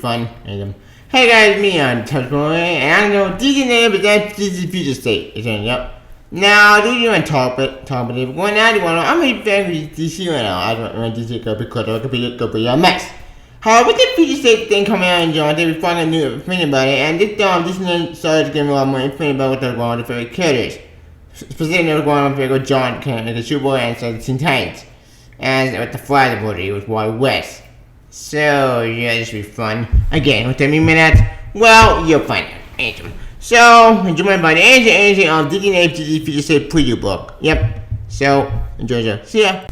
fun. Hey guys, me on Touchpoint, and I know DC name, but that's DC Future State. Yep. Now, do you want to talk about it? Going out, I'm going to be DC right now. I don't want DC to go because it could be a mess. However, with the Future State thing coming out in June, they were finding new information about it, and this DC started to give me a lot more information about what they're going on with their characters. Specifically, they were going on with John, the Superboy, and Teen Titans. And with the Flash ability with Wally West. So, yeah, this will be fun. Again, what do I mean by that? Well, you'll find out. So, enjoy by the anything of DDNA Future State preview book. Yep. So, enjoy it. See ya.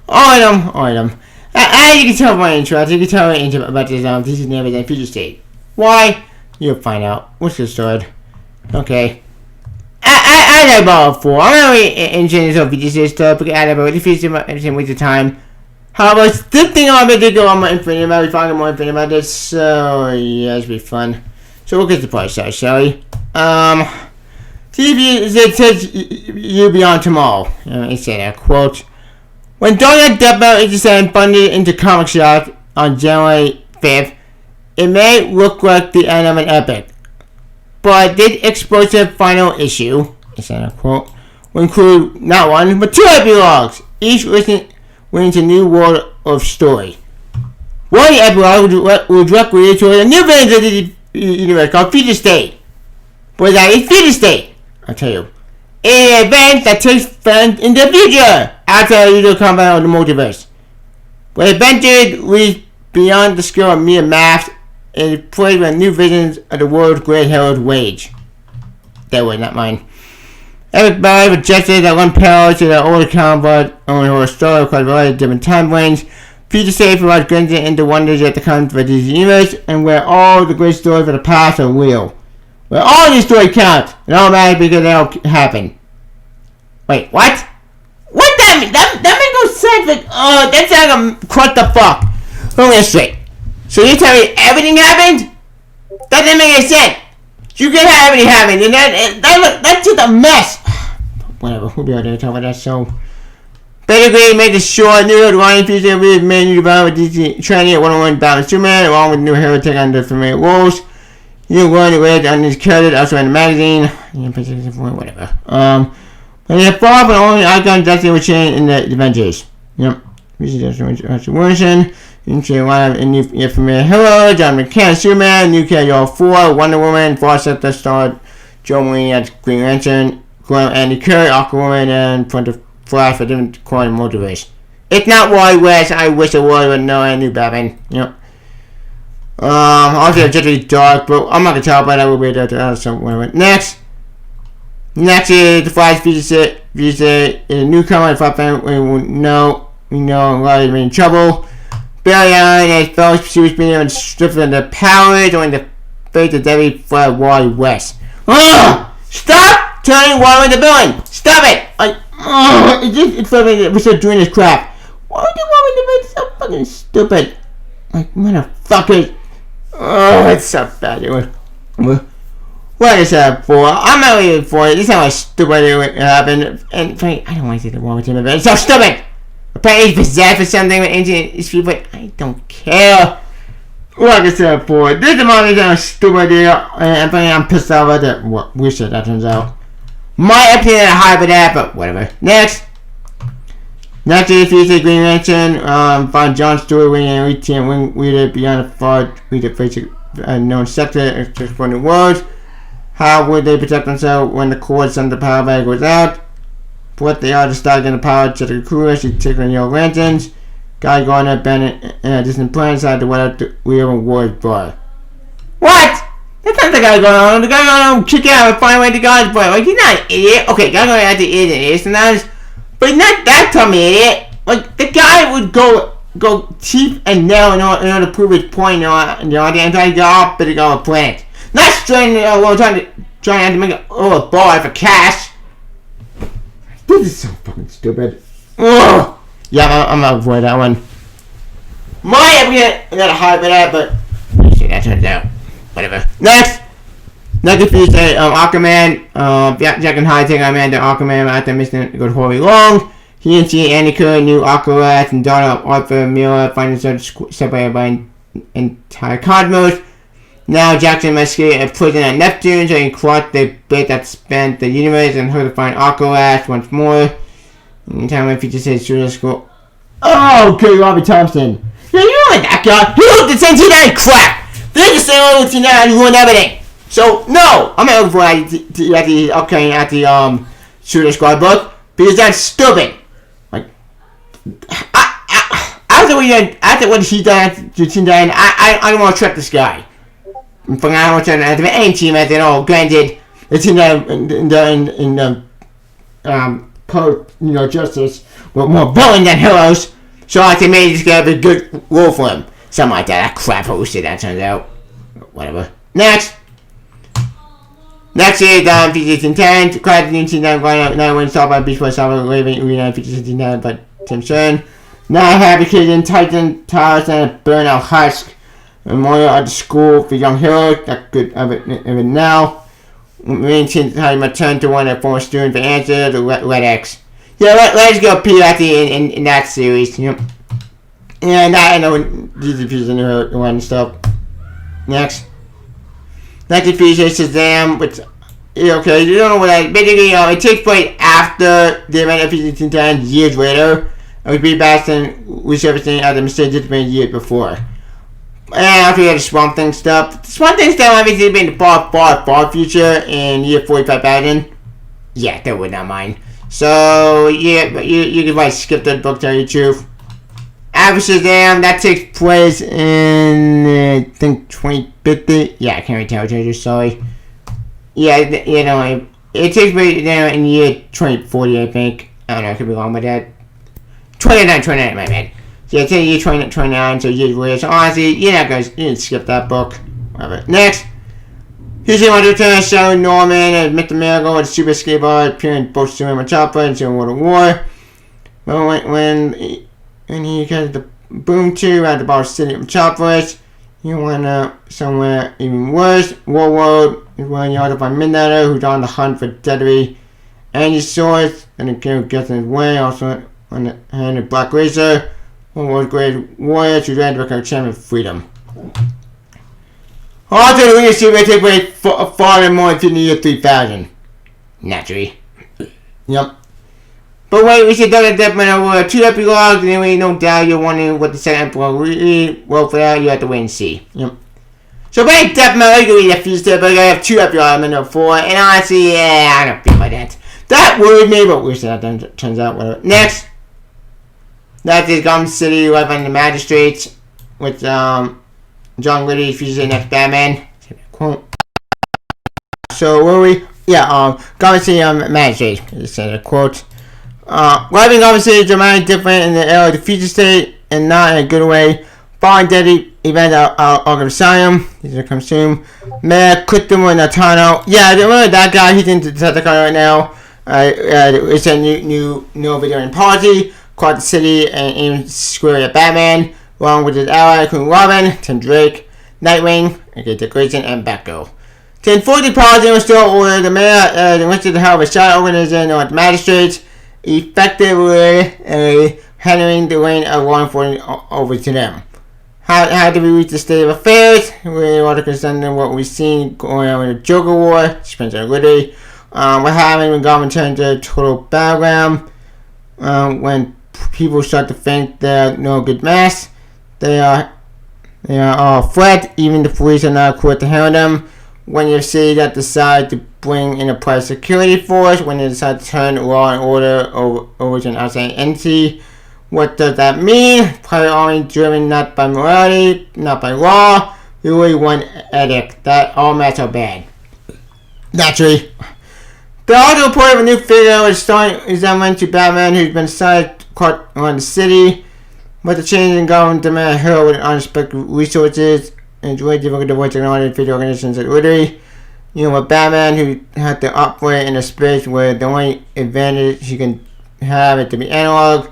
Item. As you can tell by my intro, you can tell about this DDNA Future State. Why? You'll find out. What's the story? Okay. I know about it before. I'm not really enjoying this whole Future State stuff because I know about the future everything with the time. However, this thing I'm going to go on my infinity about, we find more infinity about this, so yeah, this will be fun. So we'll get the price out, shall we? TV, it says you'll be on tomorrow. It said a quote. When Donut Deadbolt is sent bundled into comic shop on January 5th, it may look like the end of an epic. But this explosive final issue, it said a quote, will include not one, but two epilogues, each listening into a new world of story. One epilogue will directly lead to a new villain of the universe called Future State. What is Future State? I'll tell you. An event that takes place in the future, outside of the usual combat of the multiverse. But adventure leads beyond the skill of mere math and is played with new visions of the world's great heroes wage. That way, not mine. Everybody rejected that one parallel to the older combat, only horror story across a variety of different timelines. Future State provides glimpses into wonders that come for this universe, and where all the great stories of the past are real. Where all these stories count, and all matter because they all happen. Wait, what? What that mean? That makes no sense. Like, that's like what the fuck? Let me get straight. So you tell me everything happened? That didn't make any sense. You can have everything happen, and that's just a mess. Whatever, we'll be able to talk about that. So, basically, make it short. New Ryan Future with main new development with DC training at 101 Batman Superman, along with new hero take on the familiar roles. New one with on this credit, also in the magazine. Whatever. And you fall from only icon Dusty was chain in the Avengers. Yep. This is just version. Into one of the new familiar heroes, John McCann, Superman, new character 4, Wonder Woman, Frost Scepter starred Joe Marie as Green Lantern, Andy Curry, Aquaman, and Front of Flash for different quantum multiverse. It's not Wally West. I wish it was, but no, I knew Batman. Yep. Also, it's just dark, but I'm not gonna talk about that. We'll be able to so whatever. Next is the Flash Future State. In a new comic, we know a lot of in trouble. Barry Allen and his fellow pursuers being able to strip them the powers on the face of Debbie for Wally West. Stop turning Wally into villain! Stop it! We're still doing this crap. Why would you want me to make so fucking stupid? Like, motherfuckers. It's so bad. What is that for? I'm not even for it. This is how stupid it happened. And frankly, I don't want to see the war with him, but it's so stupid! Apparently he's possessed or something with ancient history, but I don't care. Like I said before, this is a stupid idea, and I'm pissed off at that. What weird shit that turns out. My opinion is high for that, but whatever. Next is Future Green Lantern. Find John Stewart winning and retain reader beyond the far reader face unknown sector exploring the world. How would they protect themselves when the cord sends the power bag goes out? What they are to start getting the power to the crew as she takes on your lanterns. Guy going up Bennett and a distant planet inside the weather wheel and wars bar. What? That's not the guy going on. The guy going on kick out and find away the guy's boy. Like, he's not an idiot. Okay, guy going out the idiot sometimes. But he's not that dumb idiot. Like, the guy would go teeth and nail in order to prove his point on the anti off but to go on a planet. Not straining trying to make a bar for cash. This is so fucking stupid. Ugh. Yeah, I'm gonna avoid that one. My opinion, not a high for that, but see that turns out. Whatever. Next is Aquaman. Jack and Hyde take on Amanda Aquaman after missing good horribly long. He and she, Annika, new Aqualad, and daughter of Arthur Miller find themselves separated by entire cosmos. Now Jackson must escape a prison at Neptune so he can collect the bit that spent the universe and her to find Aqualad once more. In time my future says student school. Oh, okay, Robbie Thompson. Yeah, you like that guy. He looked at T9 crap. They're the same old T9 and ruined everything. So no, I'm not looking for at the Shooter Squad book because that's stupid. Like after what he done to T9, I don't want to trust this guy. From now on, any team at all. Granted, the team in Justice were more villain than heroes, so I think maybe this guy be a good role for him. Something like that. That crap hosted, that turns out. Whatever. Next is features intent. Credit new team that going out 9 wins, start by Beach Boy Summer, Raven, Arena, features intent by Tim Stern. Now Happy Kids in Titan Towers and Burnout Husk. Memorial at the school for young heroes. That's good of it now. Main team time return to one of the former students to answer the Red X. Yeah, let's go P at the in that series. Yep. And I know GCP's in the one and stuff. Next features Shazam, which okay, you don't know what that basically it takes place after the event of Features 10 years later. It would be back and resurfacing at the mistakes made years before. And after we had the Swamp Thing stuff. The Swamp Thing stuff obviously been the far future in year 45,000. Yeah, that would not mind. So, yeah, but you can probably skip that book, tell you the truth. After Shazam, that takes place in, I think, 2050. Yeah, I can't really tell you, sorry. Yeah, you know, it takes place in year 2040, I think. I don't know, I could be wrong with that. 29, my bad. Yeah, it's in year 29, so years later. So honestly, you can skip that book. Whatever. Next, here's the return showing Norman and Mr. Miracle and Super Skateboard appearing in both Superman Chopper and Civil War. But when he gets the Boom 2 at the bottom city of Metropolis, you went somewhere even worse. Warworld is where you have to find Midnighter, who's on the hunt for deadly energy source, and the kid gets in his way. Also on the hand of Black Razor. World's great warrior to ready to become champion of freedom. Also, the leadership may take place far more in the year 3000. Naturally. Yep. But wait, we should double dip over 2 epilogues, and anyway, no doubt you're wondering what the second epilogue will be. Well, for that, you have to wait and see. Yep. So, by definitely going to read a few steps, but I have 2 epilogues in number 4, and honestly, yeah, I don't feel like that. That worried me, but we'll see how that turns out. Whatever. Next. That is Gotham City, Life on the Magistrates, with John Liddy features the next Batman. Quote. So where were we? Yeah, Gotham City Magistrates. It said a quote. Life in Gotham City is dramatically different in the era of the future state, and not in a good way. Following deadly events at Arkham Asylum. These are consumed. Mayor Clifton and Natano. Yeah, remember that guy? He's in the Decepticon right now. It's a new video in policy. Caught the city and aimed squarely at Batman, along with his ally, including Robin, Tim Drake, Nightwing, Dick Grayson, and Batgirl. To enforce the policy and restore order, the mayor enlisted the help of a shadow organization known as magistrates, effectively handing the reign of law enforcement over to them. How did we reach the state of affairs? We're all concerned with what we've seen going on in the Joker War, Spencer Liddy. What happened when Gotham turned to a total battleground? When people start to think they're no good mess, they are all fled. Even the police are not equipped to handle them. When you see that decide to bring in a private security force, when they decide to turn law and order over to an outside entity, what does that mean? Private army driven not by morality, not by law, really one edict. That all matters are bad. Naturally. The audio report of a new figure is starting resemblance to Batman, who's been decided caught around the city. But the change in government demand a hero with unexpected resources, and it's really difficult to avoid technology and video organizations like literally. You know, with Batman, who had to operate in a space where the only advantage he can have is to be analog.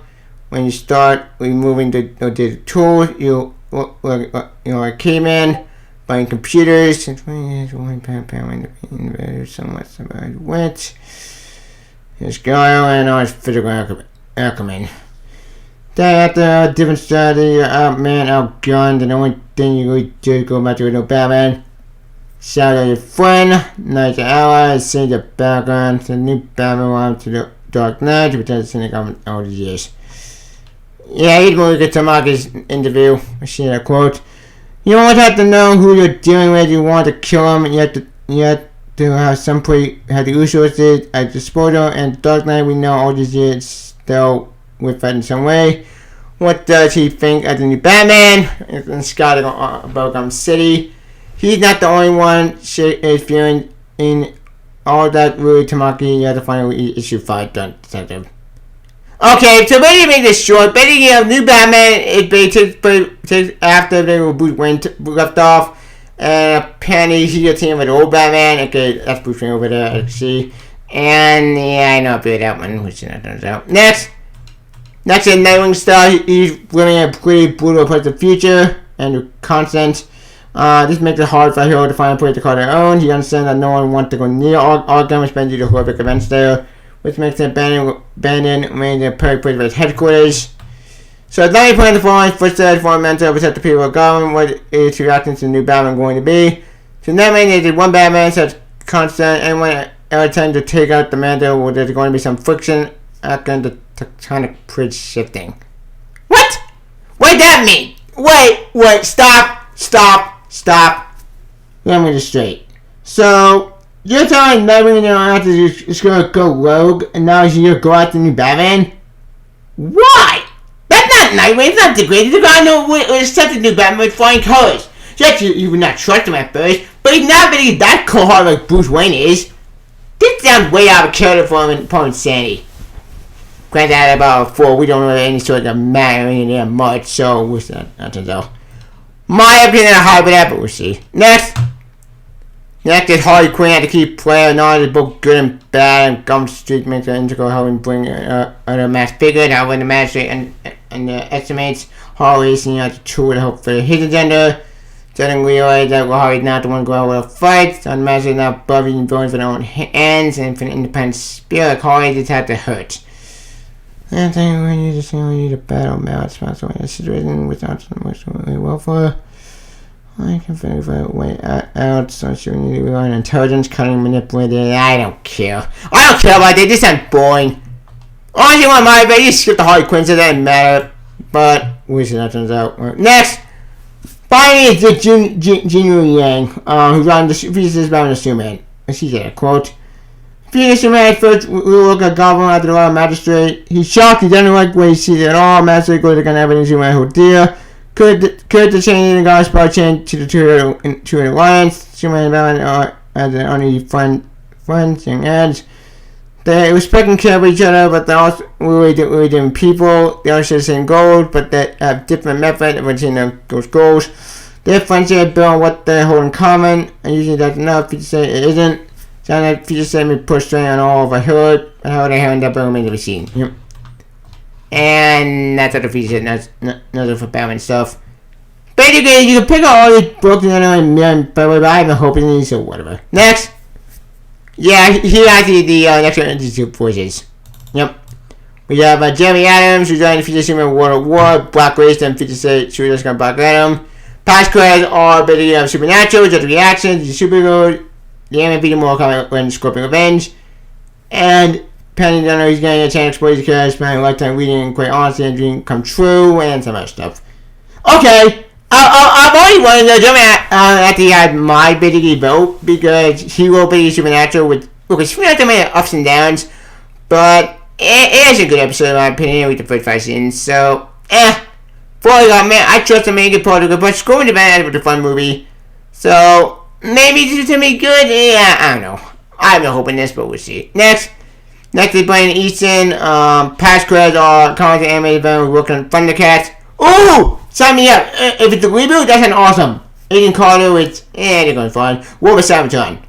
When you start removing the tools, you are a caveman buying computers. So much about wit. His guile and his physical acumen. They had a different strategy, outman, outgunned, and the only then you just go back to no Batman. Shout out your friend, nice ally, see the background, the new Batman went to the Dark Knight to pretend to cynic on all these years. Yeah, he's going to get to Marcus' interview. I see that quote. You always have to know who you're dealing with. You want to kill him, and you have to have some have the resources at disposal. And Dark Knight, we know all these years still with that in some way. What does he think of the new Batman in Scott about Gotham City? He's not the only one is feeling in all that really Tamaki. You have to find issue 5 detective. Okay, so basically make this short. Basically, new Batman takes after they were Bruce Wayne left off, and apparently he's a team with old Batman. Okay, that's Bruce Wayne over there. I can see, and yeah, I know about that one, which that turns out. Next is Nightwing Star. He's living a pretty brutal place of the future and constant. This makes it hard for a hero to find a place to call their own. He understands that no one wants to go near Arkham, especially the horrific events there, which makes it abandoned remains a perfect place for his headquarters. So now he plans to follow his footsteps for mental upset the people of Gotham. What is your reaction to the new Batman going to be? So that means there's one Batman such constant, anyone ever tend to take out the mantle, well, there's going to be some friction after the tectonic bridge shifting. What? What does that mean? Wait, stop. Let me just straight. So, you're telling Nightwing after he's gonna go rogue, and now he's gonna go after the new Batman? Why? That's not Nightwing, it's not degraded. The guy knows such a new Batman with flying colors. Yes, you would not trust him at first, but he's not really that cold-hearted like Bruce Wayne is. This sounds way out of character for insanity. Granted, at about 4, we don't know any sort of matter in there much, so we'll see that turns out. My opinion on high with that, but we'll see. Next is Harley Quinn had to keep playing knowledge both good and bad, and Gum Street makes an integral helping bring other mass figure. Now when the magistrate and estimates Harley seeing out the tool to help for his agenda, doesn't realize that Harley's not the one going out with a fight, so the magistrate is now above using villains for their own ends, and for an independent spirit, Harley just had to hurt. I think we need to battle Mal's possible in a situation without so much really well for her. I can figure a way out, so she would need to rely on intelligence, cunning, manipulating. I don't care about that. This sounds boring. Honestly, one of my baby, you skip the Harley Quinn, so that doesn't matter. But we'll see how that turns out. Next, finally, is the Jinru Yang, who's on the thesis about the Superman. She said a quote. Phoenix Superman first look at Goblin after the law magistrate. He's shocked. He doesn't like what he sees at all. Magistrate goes against evidence Superman whole deal. Could the change in the God's power change to the two alliance? Superman and Batman as an only friends and edge. They respect and care for each other, but they're also really different people. They all share the same goals, but they have different methods of achieving those goals. Their friendship is built on what they hold in common, and usually that's enough. People say it isn't. Sounds like future statement pushed on all of a hood, and how they haven't that remains to be seen. Yep. And that's what the feature said, another for Batman stuff. Basically, you can pick up all these books and anyway, but I haven't hoping these, so whatever. Next! Yeah, here actually the next one is two voices. Yep. We have Jeremy Adams, who's on the future Superman World of War, Black Race, and future shooter's gonna Black Adam. Past credits are basically Supernatural, Just Reactions, the Supergirl, the Ant-Man beating Mortal Kombat when Scorpion Revenge, and Penny Dunner, he's getting a chance to explore his career, spending a lifetime reading quite honestly and dream come true, and some other stuff. Okay, I'm only wanting to jump at the my basically vote, because he will be Supernatural because Supernatural made ups and downs, but it is a good episode in my opinion with the first 5 seasons, so, for man, I trust him making it part of it, but Scorpion Revenge was a fun movie, so, maybe this is gonna be good. Yeah, I don't know. I have no hope in this, but we'll see. Next is Brian Easton. Past credits are comics and animated event working on Thundercats. Ooh! Sign me up. If it's a reboot, that's an awesome. Agent Carter, they're going fun. Wolf of Sabaton.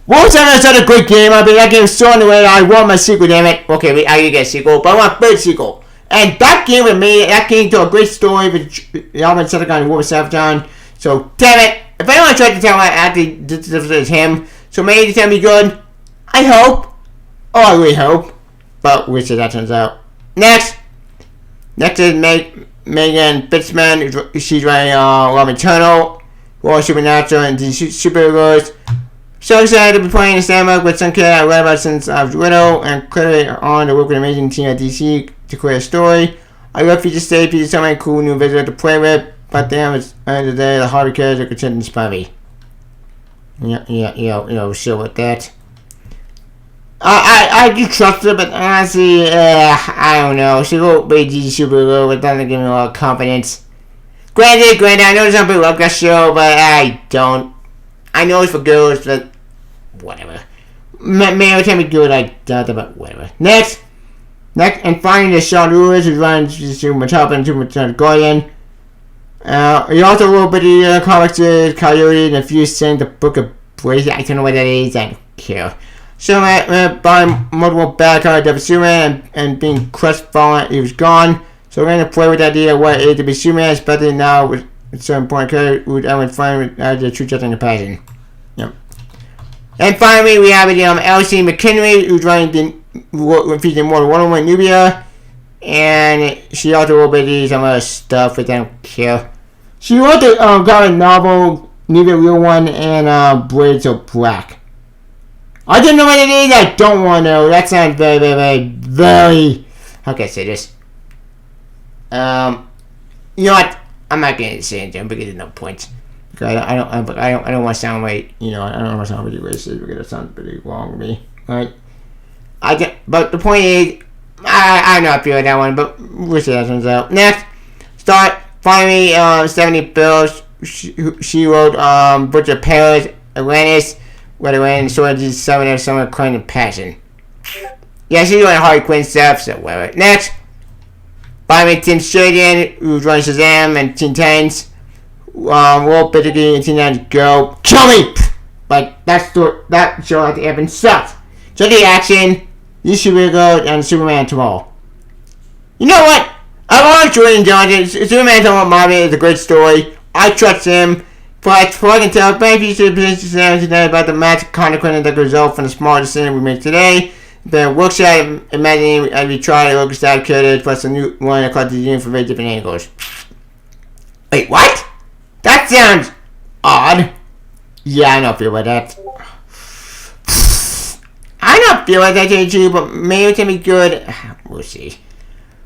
Wolf of Sabaton is such a great game. I mean, that game is so underway. I want my sequel, damn it. Okay, I get a sequel, but I want a third sequel. And that game told a great story with Alvin Sedgwick and Wolf of Sabaton. So, damn it. If anyone tried to tell me actually this is him, so maybe it's gonna be good. I hope. Oh, I really hope. But we'll see how that turns out. Next is Megan Fitzman. She's writing Love Eternal, War Supernatural, and DC Superheroes. So excited to be playing the Sandbox with some kid I read about since I was little, and clearly on to work with an amazing team at DC to create a story. I love Future State, Future so many cool new visitors to play with, but at the end of the day, the Harvey characters are considered inspiring. Sure with that. I do trust her, but honestly, I don't know. She wrote be DC Superhero, but doesn't give me a lot of confidence. Granted, I know some people love that show, but I don't. I know it's for girls, but whatever. Maybe it can be good, I doubt it, but whatever. Next, and finally, there's Sean Lewis, who runs Superman and Superman Guardian. He also wrote the comics Coyote and a few things, the Book of Blaze. I don't know what that is, I don't care. So, buying multiple bad cards of Superman and being crestfallen, he was gone. So, we're going to play with the idea of what it is to be Superman, especially now with certain point character who I would find the true justice and the passion. Yep. And finally, we have Elsie McKinley, who's running featuring more than Wonder Woman Nubia. And she also wrote some other stuff, which I don't care. She wrote the graphic novel, Nubia Real One, and Blades of Black. I don't know what it is, I don't want to know. That sounds very, very, very, very... How can I say this? You know what? I'm not going to say anything because there's no point. Because I don't want to sound like, I don't want to sound really racist because it sounds pretty wrong to me. Right? But the point is, I'm not feeling that one, but we'll see how that turns out. Next, finally, 70 Bills. She wrote Butcher Paris, Atlantis, where they ran Swords, Summer, Crime, and Passion. Yeah, she's doing Harley Quinn stuff, so whatever. Next, finally, Tim Sheridan, who's running Shazam and Teen Titans. Wrote basically Teen Titans Go. Kill me! Like, that show at the end sucked. So the action, you should really go and Superman tomorrow. You know what? I want Jordan Johnson. Superman Tomorrow Marvel is a great story. I trust him. But for I can tell, thank you to the position today about the magic consequences that result from the small decision we made today. The workshop imagining as we try to look at characters plus a new one across the union from very different angles. Wait, what? That sounds odd. Yeah, I don't feel like that. I don't feel like that too, but maybe it can be good. We'll see.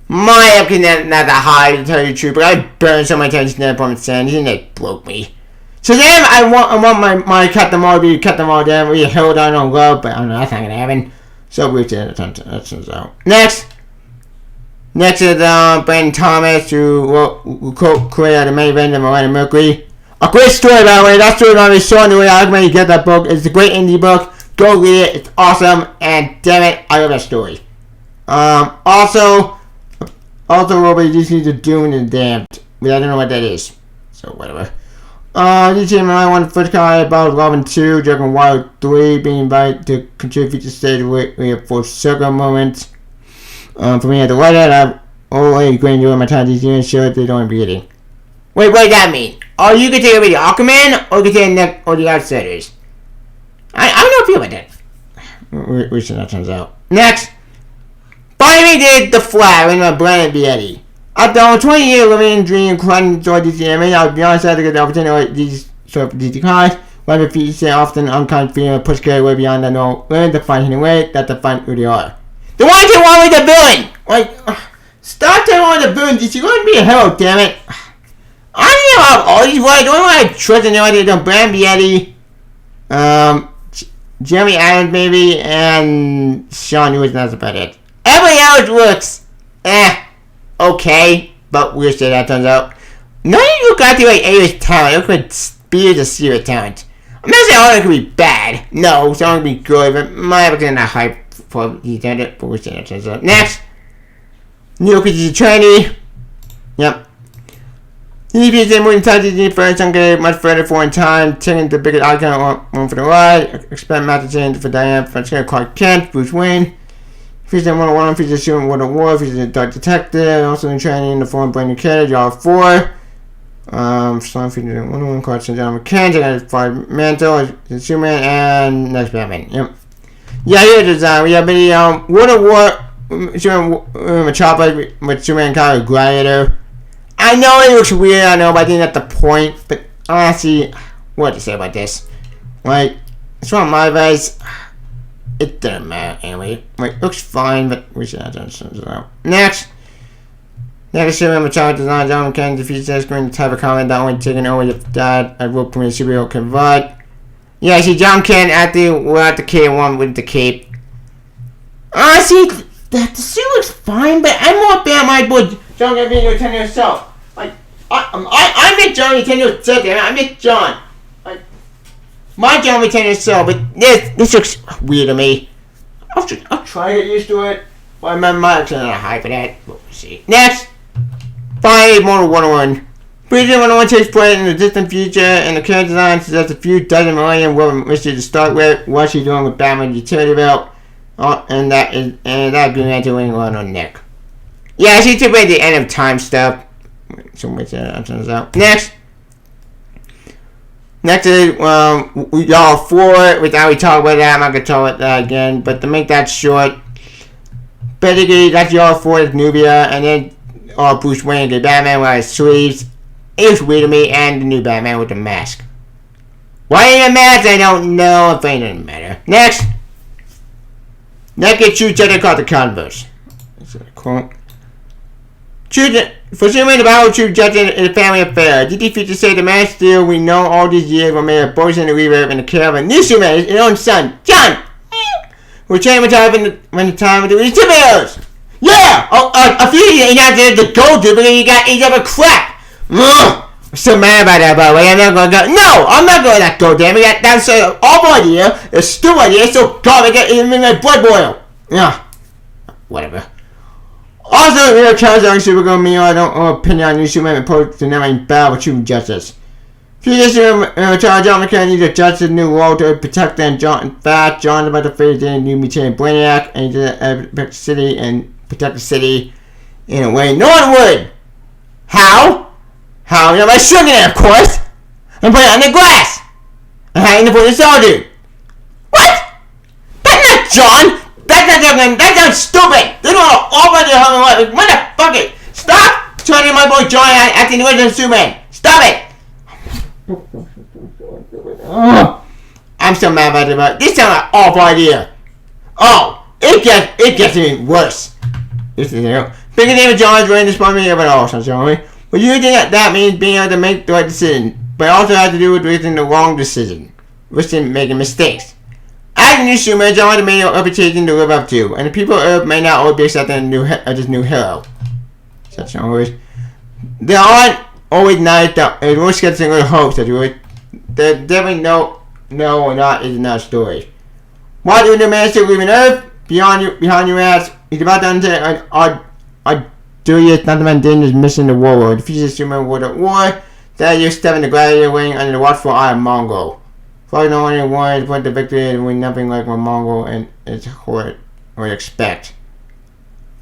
My opinion not that high to tell you the truth, but I burned so many times in that apartment sand, and they broke me. So then I want my cut them all down, we held on love, but I don't know, that's not gonna happen. So we'll see that turns out. Next is Brandon Thomas, who co-created the main event of Miranda Mercury. A great story, by the way. That story is so new. I recommend you get that book. It's a great indie book. Go read it. It's awesome. And damn it, I love that story. Also, Robert just needs to Doom and Damned. But I don't know what that is. So, whatever. DJ and I want to first comment about Robin 2, Dragon Wild 3 being invited to contribute to stage with full circle moments. For me, at the right end, I've already going to my time these units show they don't be getting. Wait, what does that mean? Are you considering the Aquaman or considering or the Outsiders? I don't feel like that. We see how that turns out. Next, finally did The Flash with Brandon Bietti. After 20 years living in dream, crying enjoy DC anime, I'll be honest, I had to get the opportunity to write these sort of DC cards. One of the features often unkind feeling push carry way beyond the normal limit to find any way that define who they are. The ones who want me the villain! Like, stop telling me the villain, DC, you're going to be a hero, damn it. I don't know how all these words, the only one I trust in the idea is Brandon Bietti, Jeremy Adams maybe, and Sean Lewis, and that's about it. Everybody else looks, okay, but we'll see how that turns out. None of you got the right A-list talent. You look like Spears of serious talent. I'm not saying all of them could be bad. No, some of them could be good, but my opinion not hype for each other, but we'll see how that turns out. Next, New York is trendy. Yep. He feels that moving touches the first and much further forward in time, taking the biggest icon one for the ride. Expect Matt to change for Diane, Francesca, Clark Kent, Bruce Wayne. Features in 101, features Shooting World of War, features a Dark Detective, also in training in the form of Brand New Carriage, all 4. Song features in 101, Cards and John McCann, Five Mantle, Superman, and next Batman. Yep. Yeah, here it is. We have the World of War, Superman Chopper with Superman kind of Gladiator. I know it looks weird, I know, but I think that's the point. But honestly, what to say about this? Like, it's not my advice. It doesn't matter anyway. Like, it looks fine, but we should have done something out. Next, remember child design John can defeat that screen type of comment that only taken over if that I will permit superhero convert. Yeah, see, John Kent without the cape, one with the cape. Honestly, the suit looks fine, but I'm more bad my boy John Kent being your 10 yourself. Like, I met John 10 yourself, I met John. Like, my John with 10 yourself, but this looks weird to me. I'll try to get used to it, but I'm not high for that. We'll see. Next, finally, Mortal 101. President 101 takes place in the distant future, and the character design suggests a few dozen million women mystery to start with. What's she doing with Batman utility belt? And that'd be entering on Nick. Yeah, she took away the end of time stuff. So wait till that turns out. Next is y'all 4, which I already talked about that. I'm not gonna talk about that again, but to make that short, basically that's y'all 4 is Nubia, and then Bruce Wayne, the Batman with his sleeves. It was weird to me, and the new Batman with the mask. Why in a mask? I don't know. If it doesn't matter. Next gets True Jedi called the Converse. That's a quote. For Superman, the battle of True Jedi is a family affair. DC features say the Man of Steel we know all these years were made of boys in the reverb in the care of a new Superman, his own son, John, who changed when the time of the superheroes. Yeah! A few years ago, the gold because he got eaten up a crap. I'm so mad about that, by the way. I'm not gonna go. No, I'm not going to let go, damn it. That's an awful idea. A stupid idea. So God, I get in my blood boil. Yeah. Whatever. Also, Charles Young Supergirl, me, I don't have an opinion on new Superman approach to never battle with human justice. Few years ago, Charles John McCann needed justice in the new world to protect them. In fact, John's about to face a new mutant Brainiac and he did protect the city and protect the city in a way no one would. How? You know, by sugar it, of course, and put it on the glass, and hang the put the soldier. What? That's not John. That sounds stupid. They don't know all about their whole life. Motherfucker, stop turning my boy John acting the original Superman. Stop it. I'm so mad about it. But this sounds like an awful idea. Oh, it gets even worse. This is it. Bigger name of John is running this moment of it all, so Johnny. But you think that means being able to make the right decision, but it also has to do with making the wrong decision, which is making mistakes. As a new Superman, John has made a reputation to live up to, and the people of Earth may not always be accepting this new hero. Such always. There aren't always nice, and most skeptical hopes that there definitely no or not is another story. Why do the man still leaving Earth? Behind your ass, he's about to undertake Julius, not the man dangerous mission to Warlord. Defeats Superman World at War. That year, stepping the gladiator wing under the watchful eye of Mongol. Fighting only one to put the victory and win nothing like what Mongol and its horde would expect.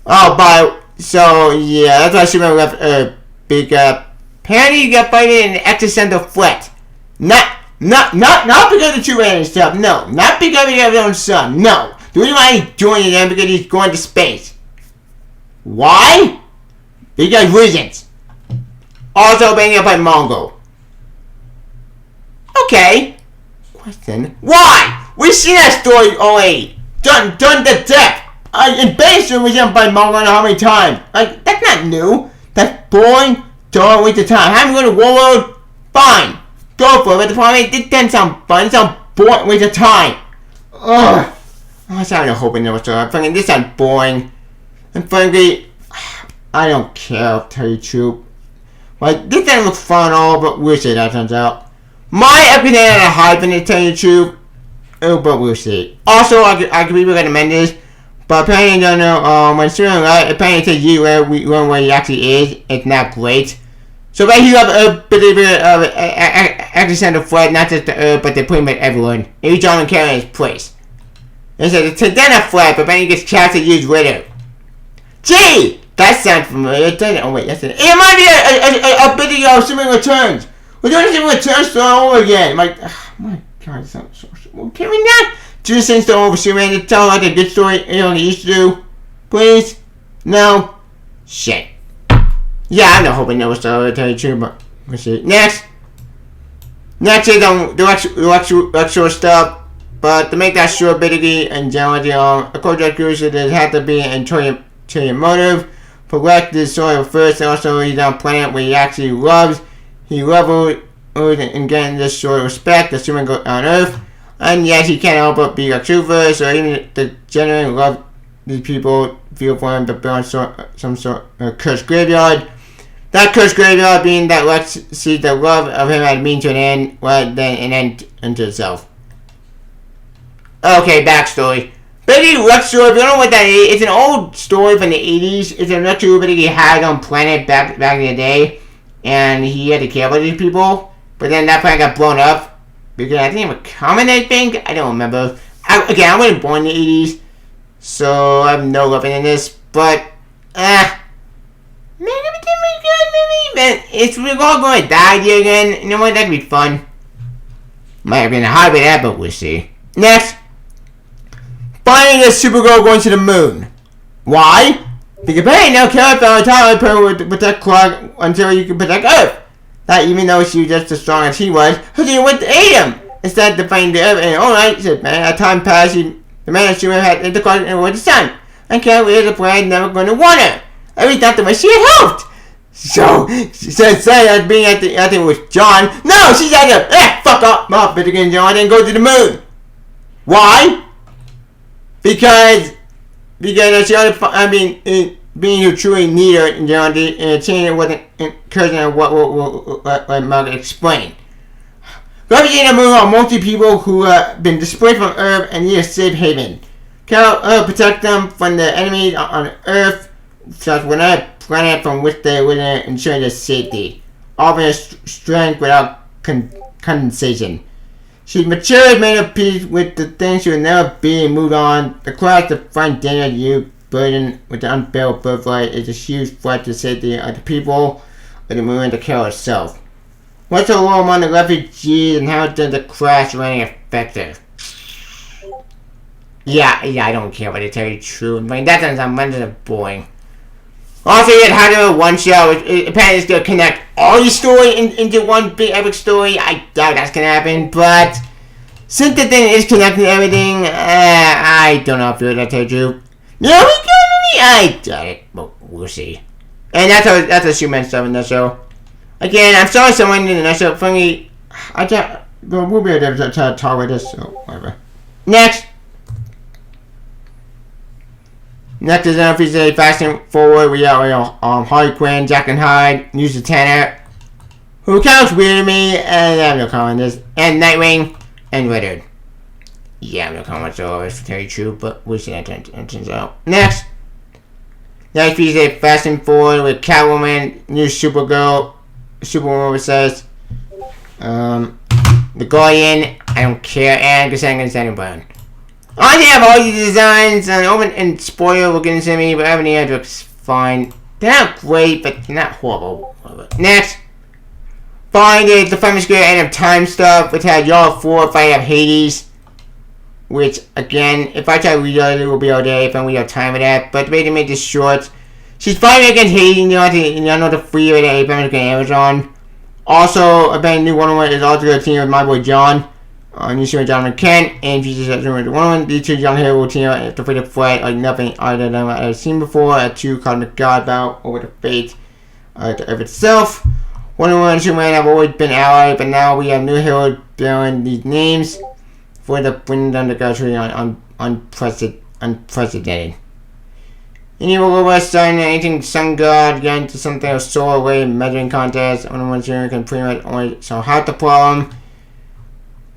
So yeah, that's why Superman left apparently you got fighting an existential threat. Not because of True and stuff. No, not because he has his own son. No, the reason why he's joining them because he's going to space. Why? Because reasons. Also being up by Mongol. Okay. Question. Why? We've seen that story already. Done to death. In Basement we jumped by Mongol how many times? Like, that's not new. That's boring. Don't waste the time. Have him go to Warlord? Fine. Go for it. But the problem is, this doesn't sound fun. It sounds boring. Waste of time. Ugh. I was having a hope in there. This sounds boring. And frankly, I don't care, I'll tell you the truth. Like, this doesn't look fun at all, but we'll see that turns out. My opinion on a hype in it, tell you the truth. Oh, but we'll see. Also, I could really recommend this, but apparently, I don't know, when Superman Light, apparently it tells you where he actually is. It's not great. So basically, you have a bit of existential threat, not just the Earth, but they put him at everyone. Every John and Karen in his place. And so it's then a threat, but then he gets cast to use Ritter. Gee! That sounds familiar, doesn't it? Oh wait, that's it. It might be a bit of Superman Returns. We're doing Superman Returns all over again. Like, oh my God, it sounds so simple. Can we not do this thing still over Superman to tell like a good story they used to do? Please? No? Shit. Yeah, I'm not hoping that was the tell you true, but we'll see. Next is the lecture stuff. But to make that sure, Bidigi and generally, according to Cruiser, there had to be an ulterior motive. Collect this soil first, and also he's on a planet where he actually loves. He leveled and getting this sort of respect, assuming on Earth. And yes, he can't help but be a truther, so even the genuine love these people feel for him to build some sort of cursed graveyard. That cursed graveyard being that Lex sees the love of him as mean to an end, rather than an end unto itself. Okay, backstory. Bidigi Luxor, if you don't know what that is, it's an old story from the 80s. It's a Luxor Bidigi had on planet back in the day, and he had to care about these people. But then that planet got blown up because I think it was a comet, I think. I don't remember. I wasn't born in the 80s, so I have no love in this. But maybe it did me good. Maybe we're all going to die here again. You know what? That'd be fun. Might have been a hard way that, but we'll see. Next. Finding a Supergirl going to the moon. Why? Because hey, no character on time would protect Clark until you can protect Earth. That even though she was just as strong as he was, she went to aid him instead of defending the Earth. And alright, said man, as time passed, the man and Superman had intercourse and with the sun. And Clark was afraid never going to want her. Every thought that she had helped. So she said as being I think it was John. No, she said fuck off, but again John and go to the moon. Why? Because she only, being who truly need her, and it wasn't encouraging her what Margaret explained. Gravity and the moon are mostly people who have been displaced from Earth and need a safe haven. Carol protect them from the enemies on Earth, such as another planet from which they live in, ensuring their safety, offering strength without condensation. She matures, made of peace with the things she will never be, and moved on. The class to find Daniel you burdened with the unveiled birthright is a huge threat to the safety of the people of the moon and to Carol herself. What's the role among the refugees and how does the crash landing affect her? Yeah, I don't care what they tell you true. That doesn't sound boring. Also, you had to do one show. Apparently, it's going to connect all your story into one big epic story. I doubt that's going to happen, but since the thing is connecting everything, I don't know if you're going to tell you true. No, I doubt it, but we'll see. And that's a Superman stuff in that show. Again, I'm sorry someone in the show. Funny, we'll be able to talk about this, so whatever. Next is an episode fasting forward. We got Harley Quinn, Jack and Hyde, News of Tanner, who counts weird to me, and I have no comment on this, and Nightwing, and Riddler. Yeah, I have no comment on this, to tell you true, but we'll see how it turns out. Next episode fasting forward with Catwoman, new Supergirl, Superwoman says, The Guardian, I don't care, and Cassandra and Sandra Brown. I have all these designs, and open and spoiler will get into me, but everything else looks fine. They're not great, but they're not horrible. Next, find it, the famous good end of time stuff, which had y'all 4 fight of Hades. Which, again, if I try to read it, it will be all day if I don't have time for that. But the way to make this short, she's fighting against Hades, you know the free rate of famous good Amazon. Also, a brand new Wonder Woman is also going to team with my boy John. New Superman John McKent and Jesus as Wonder Woman. These two young heroes will team up to fight a fight like nothing either of them I've ever seen before. A true cosmic god battle over the fate of Earth itself. Wonder Woman and Superman have always been allies, but now we have new heroes bearing these names for the bringing down the country on unprecedented. Any robot starting anything sun god get into something of solar way measuring contest. Wonder Woman Jr. can pretty much only so hard the problem.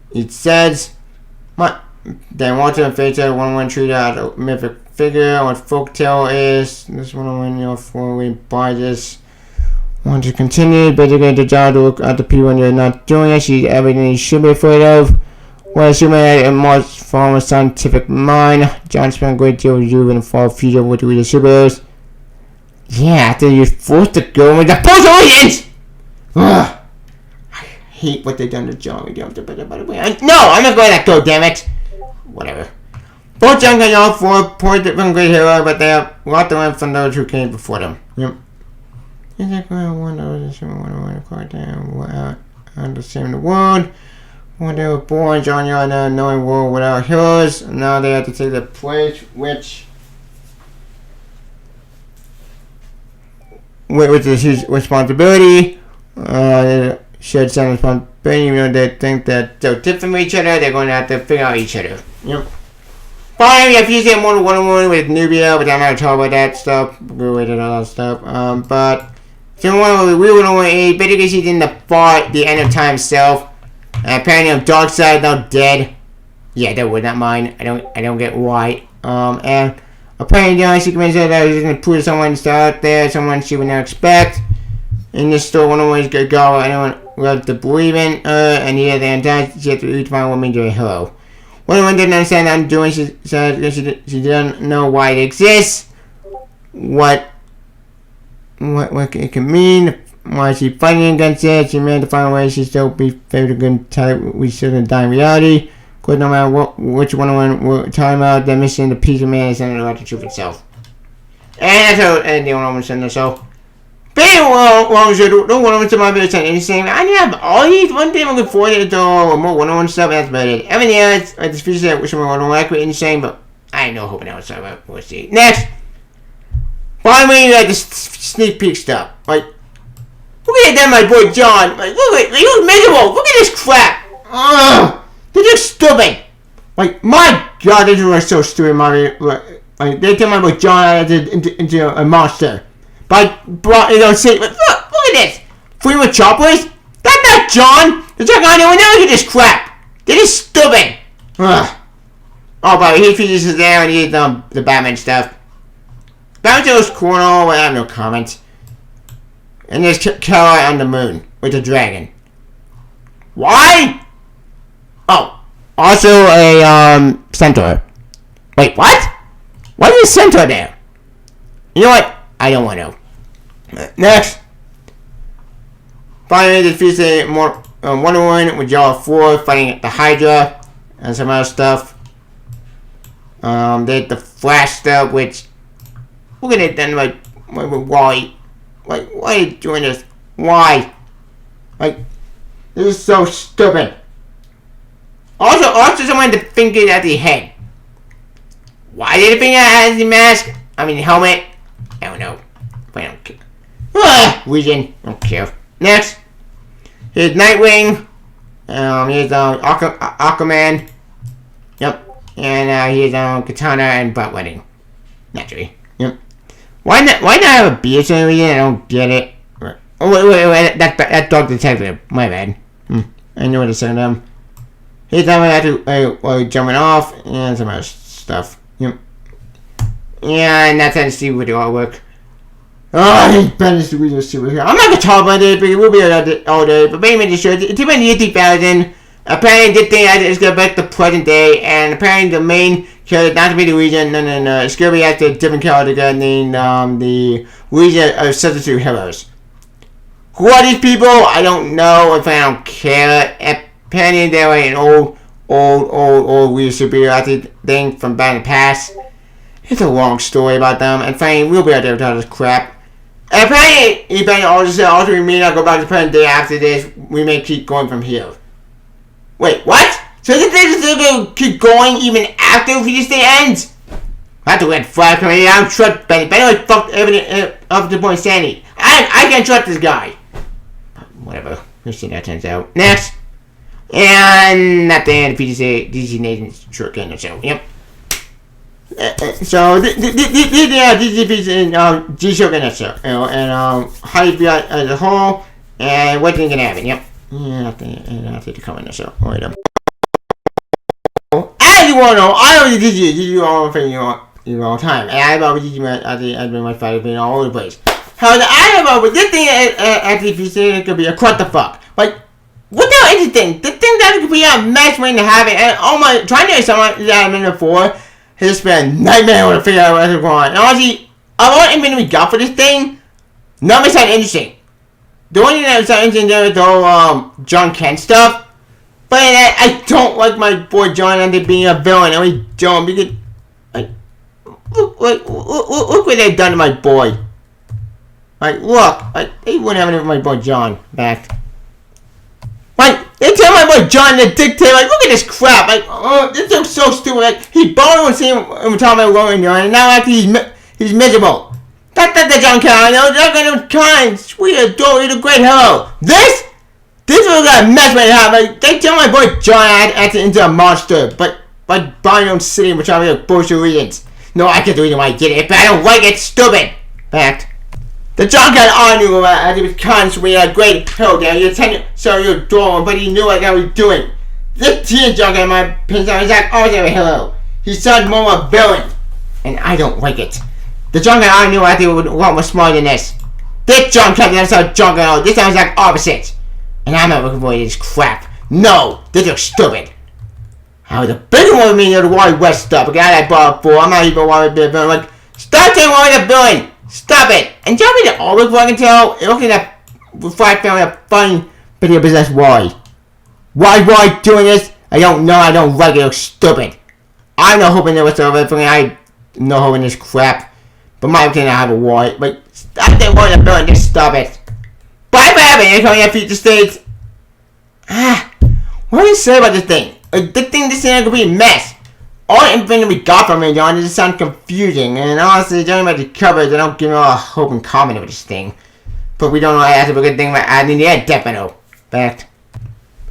It says, then Walter and Fatal, Wonder Woman treated as a mythic figure. What folktale is, this Wonder Woman, before we buy this, want to continue, basically the job to look at the people when they're not doing it. She's everything you should be afraid of. Well, Superman had a more form of scientific mind. John spent a great deal of you in the far future with the superheroes. Yeah, after you're forced to go with the Force Awakens! Ugh. Hate what they've done to John. No, I'm not going to let go, damn it. Whatever. Both John and all 4 point from great hero, but they have a lot to learn from those who came before them. Yep. Is it going to one o'clock down understand the world? When they were born, John Young, knowing world without heroes. Now they have to take the place, which is his responsibility. Shared some responsibility, even though they think that they're different from each other, they're going to have to figure out each other. Yep. Finally, if you say more than one with Nubia, but I'm not talking about that stuff. We'll wait and all that stuff. But so one we would only basically she's in the fought the end of time itself. Apparently, Darkseid now dead. Yeah, that would not mind. I don't get why. And apparently, Superman said that he's gonna put someone out there, someone she would not expect. In this story, one always gonna go. Anyone love to believe in her, and yeah, the entire she has to find what means to a hero. One didn't understand what I'm doing. She said she didn't know why it exists, what it can mean, why she fighting against it. She managed to find a way she still be favored to tell we still gonna die in reality. Because no matter which one we're talking about, the mission, the peace of man is not about the truth itself. And that's how the one woman said so. Very well, don't want to my video saying anything. I have all these one thing I'm looking forward to more one-on-one stuff, that's about it. Everything else, like this feature that which one I don't like, insane, but I ain't no hoping else. We'll see. Next! Finally, like this sneak peek stuff. Like, look at that, my boy John. Like, look at you miserable. Look at this crap. Ugh, they're just stupid. Like, my God, this is so stupid, Mario. Like, they tell my boy John into a monster. But say, look at this. Free with choppers? That's not John. That's not going to never get this crap. They're just stupid. Ugh. Oh, but he features there and he's the Batman stuff. Batman was cool and all, but I have no comments. And there's Kara on the moon with the dragon. Why? Oh, also a centaur. Wait, what? Why is a centaur there? You know what? I don't want to know. Next. Finally, defeats more Wonder Woman with y'all 4 fighting the Hydra and some other stuff. They had the Flash stuff, which look at it then. Like, why? Like, why are you doing this? Why? Like, this is so stupid. Also, someone had the finger at the head. Why did the finger have the mask? I mean, helmet. I don't know. I don't care. Region. Don't care. Next. Here's Nightwing. Here's Aquaman. Yep. And here's Katana and Butt Wedding. Naturally. Yep. Why not have a beard for some reason? I don't get it. Oh, wait. That's Dog Detective. My bad. I know what to say to them. Here's time I have to jumping off and some other stuff. Yep. Yeah, and that's how to see what they all work. Oh, he's better to read this super here. I'm not gonna talk about it, but it will be all day. But basically, the show, it's been year 2000. Apparently, this thing is gonna back the present day, and apparently, the main character, not to be the region, no, it's gonna be after a different character named the region of substitute heroes. Who are these people? I don't know. If I don't care. Apparently, they're like an old weird superior thing from back in the past. It's a long story about them, and finally, we'll be out there with all this crap. And apparently, also we may not go back to the present day after this. We may keep going from here. Wait, what? So this is going to keep going even after Future Day ends? I have to let flag come in. I don't trust Benny. Benny fucked everything up to the point of sanity. I can't trust this guy. But whatever. We'll see how that turns out. Next. And at the end, Future Day, DC Nathan's short game or so. Yep. So G-Show in that show, and how you feel as a whole, and what things gonna happen. Yep. Yeah, I have to come in the show. Wait up. As you all know, I always GG all for you all time, and I've always GG I've been my fighter being all over the place. However, I have with this thing actually if you say it could be a what the fuck. Like, what the hell is this thing? The thing that could be a match waiting to have it, and oh my, trying to get someone that I'm in it for. It's been a nightmare to figure out what's going on. And honestly, I want everything we got for this thing. None of it sounded interesting. The only thing that sounded interesting there was the whole John Kent stuff. But I don't like my boy John under being a villain. I really don't, because look what they've done to my boy. Like, look, they wouldn't have it with my boy John back. Like, they tell my boy John the dictator, like, look at this crap. Like, oh, this looks so stupid. Like, he boned when seeing him talking about Logan John, and now after he's miserable. That's the John Carroll, John Carroll kind, sweet, adorable, he's a great hello. This was gonna mess with him. Like, they tell my boy John I had to into a monster, but like Barnum City, which I'm like bullshit reasons. No, I get the reason why I did it, but I don't like it, stupid. Fact. The John Carroll I knew about as he was constantly a great hello down. You're telling so you're adorable, but he knew what he was doing. This teen John Carroll, in my opinion, is like always a hello. He sounds more of a villain, and I don't like it. The John Carroll I knew I think would want more smart than this. This John Carroll, that's how John Carroll. This sounds like opposite. And I'm not looking for this crap. No, this looks stupid. I was a bigger one with me than the Wild West stuff. A guy I bought for. I'm not even worried about the villain. Like, stop saying what the villain. Stop it. And tell me that all the I can tell. Looking at before I found a funny video business. Why? Why doing this? I don't know. I don't like it. It looks stupid. I'm not hoping there was everything. I'm not hoping this crap. But my opinion, I have a why. But stop saying what the villain. Just stop it. Bye for having it. Coming at future states. What do you say about this thing? This thing could be a mess. All the information we got from it, John, just sounds confusing. And honestly, judging by the covers, I don't give me a lot of hope and comment about this thing. But we don't know that's a good thing about adding the definite fact.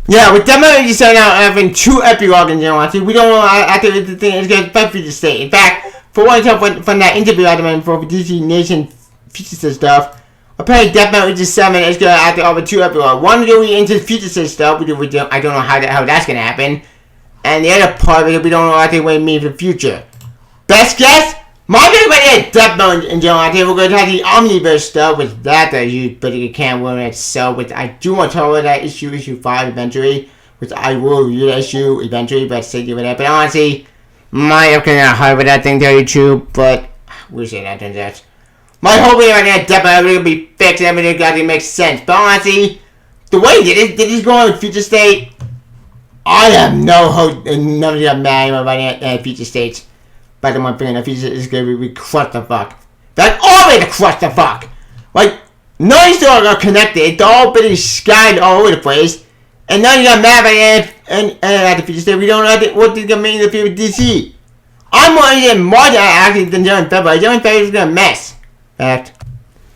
Yeah, we definitely decided out having 2 epilogues in general. We don't know after the thing is going to affect future state. In fact, for what I tell from that interview I did for DC Nation future stuff, apparently Death Metal 7 is going to have to offer 2 epilogues. One going into the future stuff, I don't know how that's going to happen. And the other part of it, we don't know what they will mean for the future. Best guess? My favorite is Death Metal in general. I think we're going to have the Omniverse stuff with that you but you can't win itself. Which I do want to talk about that issue 5 eventually. Which I will reissue eventually, but stay tuned with that. But honestly, my opinion on how that thing tell you true, but we'll see how that turns out. My hope is that Death Metal will be fixed and everything got to make sense. But honestly, the way did this go on with Future State? I have no hope and none of them mad about the future states. But the one thing the future is going to be crushed the fuck. That's always the crushed the fuck. Like, none of these two are connected. It's all been scattered all over the place. And none of you got mad about the future state. We don't know what they're going to mean in the future DC. I'm more interested in March actually than John February. John February is going to mess. Fact.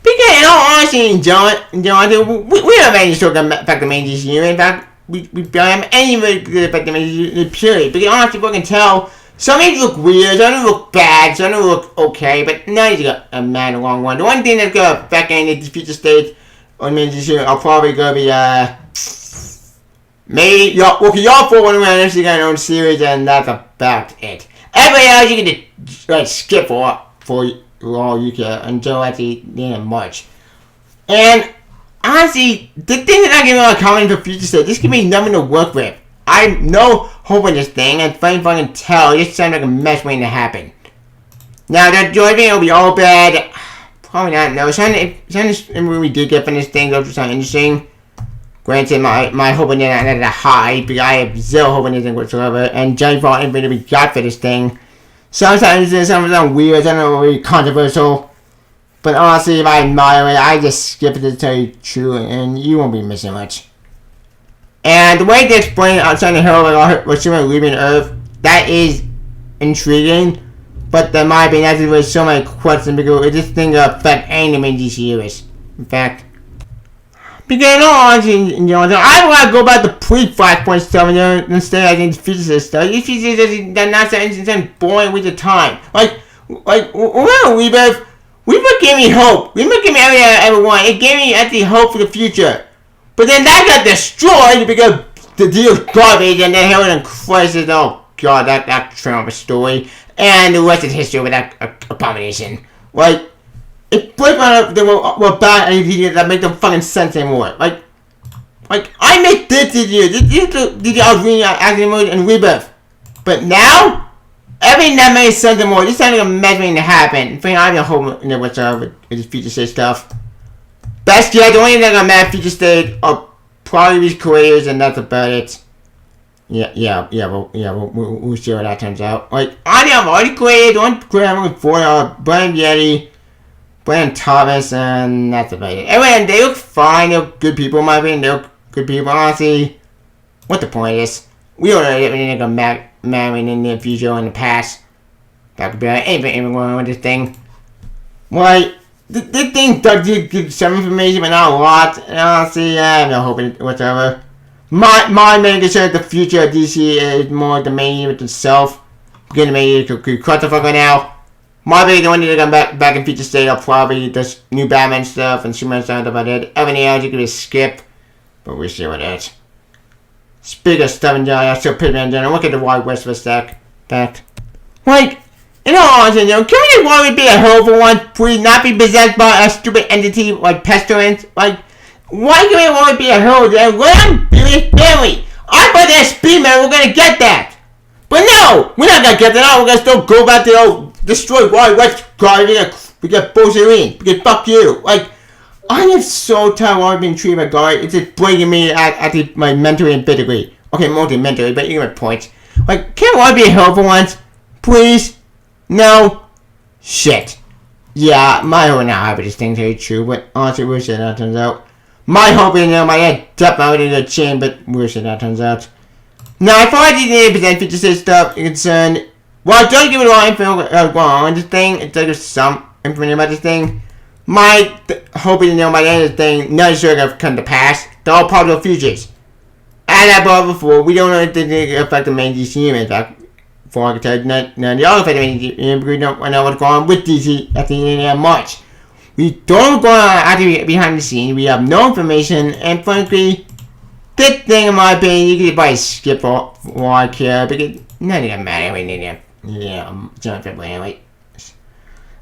Because in all honesty, John, we don't have any sort of affect the main DC. In fact, we don't have any really good effect on the period. Because honestly, people can tell some of these look weird, some of them look bad, some of them look okay, but none of these got a mad long one. The one thing that's going to affect any of the future states on the this year are probably going to be, maybe, y'all for one around actually got their own series, and that's about it. Everybody else you can just like, skip for all you care until actually the end of March. And honestly, the thing that I give a comment for future state, this can be nothing to work with. I have no hope in this thing, and funny fucking tell, this sounds like a mess waiting to happen. Now, that joint thing will be all bad. Probably not, no. Something we do get from this thing goes to something interesting. Granted, my hope in it is high, because I have zero hope in this thing whatsoever, and judging for all information we got for this thing, sometimes it's something weird, something really controversial. But honestly, if I admire it, I just skip it to tell you the truth, and you won't be missing much. And the way they explain outside the hero, like what's leaving Earth, that is intriguing. But in my opinion, that's really so many questions because this thing will affect any of the main DC series. In fact, because in all honesty, I want to go back to pre-Flashpoint stuff instead of the future stuff. These futures are not so boring with the time. Like remember Rebirth? Rebirth gave me hope. Rebirth gave me everything I ever wanted. It gave me actually hope for the future. But then that got destroyed because the deal was garbage, and then Helen Crisis. Oh god, that trauma story, and the rest is history with that abomination. Like, it breaks on they were bad ideas that make them fucking sense anymore. Like I made this video. This I was reading Action Mode and Rebirth, but now everything that made sense anymore. This is like a mess waiting to happen. I have no hope in whatsoever with this future state stuff. Best yet, the only thing I'm mad future state are probably these creators, and that's about it. We'll see how that turns out. Like, I'm already created, the one creator I'm looking for, Brian Yeti. Brandon Thomas, and that's about it. Anyway, they look fine. They look good people, in my opinion. They look good people, honestly. What the point is? We don't know if they're going to marry in the near future or in the past. That could be anything going on with this thing. Why? This thing does give some information, but not a lot. And honestly, I'm not hoping whatever. My main concern with the future of DC is more the main event itself. Beginning to make it cut the fuck right now. My big one to come back in future state, I'll probably just new Batman stuff and Superman stuff about it. Everything else you can just skip. But we'll see what it is. Speaking of stuff in general, I still Pitman in general. Look at the Wild West of a fact. Like, in all honesty, can we just want to be a hell for once? Please not be possessed by a stupid entity like Pestilence? Like, why do we want to be a hell then? Ram, Billy, Barry. I thought that Speedman, we're gonna get that. But no, we're not gonna get that. We're gonna still go back to destroy Wild West. God, we get bullshit in. We get fuck you. Like, I am so tired of being treated by God. It's just breaking me at my mentally and physically. Okay, mostly mentally, but you get my point. Like, can't I be a hell for once? Please? No? Shit. Yeah, my hope now happy this thing's very true, but honestly, we'll see how that turns out. My hope is, my head definitely in the chain, but we'll see how that turns out. Now, if I didn't present future state stuff concerned, well, it does give it a lot of info going on this thing. It does give some information about this thing. My hope is, by the end of the thing, none is sure going to come to pass. They're all part of the futures. As I brought up before, we don't know if they affect the main DC universe. In fact, for architects, none of the other affect the main DC universe. We don't know what's going on with DC at the end of March. We don't go on behind the scenes. We have no information, and frankly, this thing, in my opinion, you can probably skip for all I care, because none of them matter anyway. Yeah, John February anyway.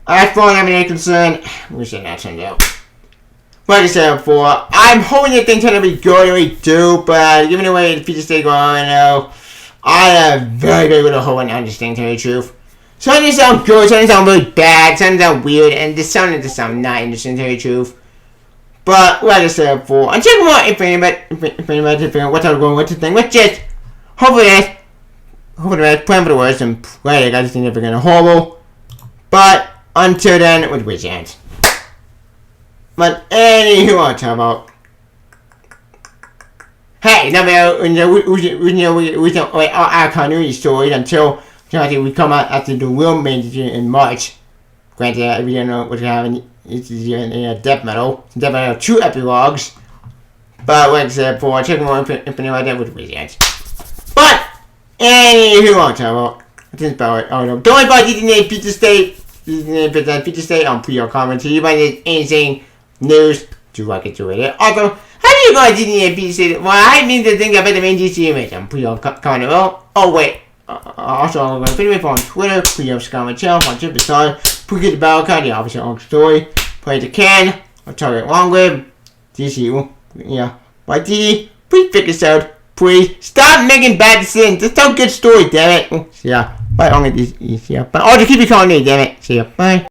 As far as I'm concerned, we should not turn out. Like I said before, I'm hoping that things turn to be good, we do, but given the way the future state going on right now, I have very, very little hope in understanding, to tell you the truth. Some of them sound good, some of them sound really bad, some of them sound weird, and this sounded to sound not interesting, to tell you the truth. But, like I said before, I'm checking more information about what's going on with this thing, which is, hopefully that's plan for the worst, and pray I just think they're going to horrible. But, until then, with which ends. But anywho, I talk about. Hey, we don't wait our continuity stories until we come out after the real main in March. Granted, we don't know what's happening. It's in death metal. Death metal 2 epilogues. But like I said before, check more information like that with which ends. But anywho, I talk about. This is about it. Oh no! Don't worry about Disney Future State. Future State on pre-order comments. If you find anything news, do like it to it. Also, how do you go to Disney Future State? Well, I mean to think about the main DC image on pre-order comment. Oh wait. Also, I'm going to video on Twitter. Pre-order comment channel on Superstar. Pre-get the battle card. The official own story. Play the can. I'll tell you along with DC. Yeah. But D, please figure this out. Please stop making bad decisions. Just tell good story, damn it. See ya. Bye. Only these. See ya. But I'll just keep you calling me, damn it. See ya. Bye.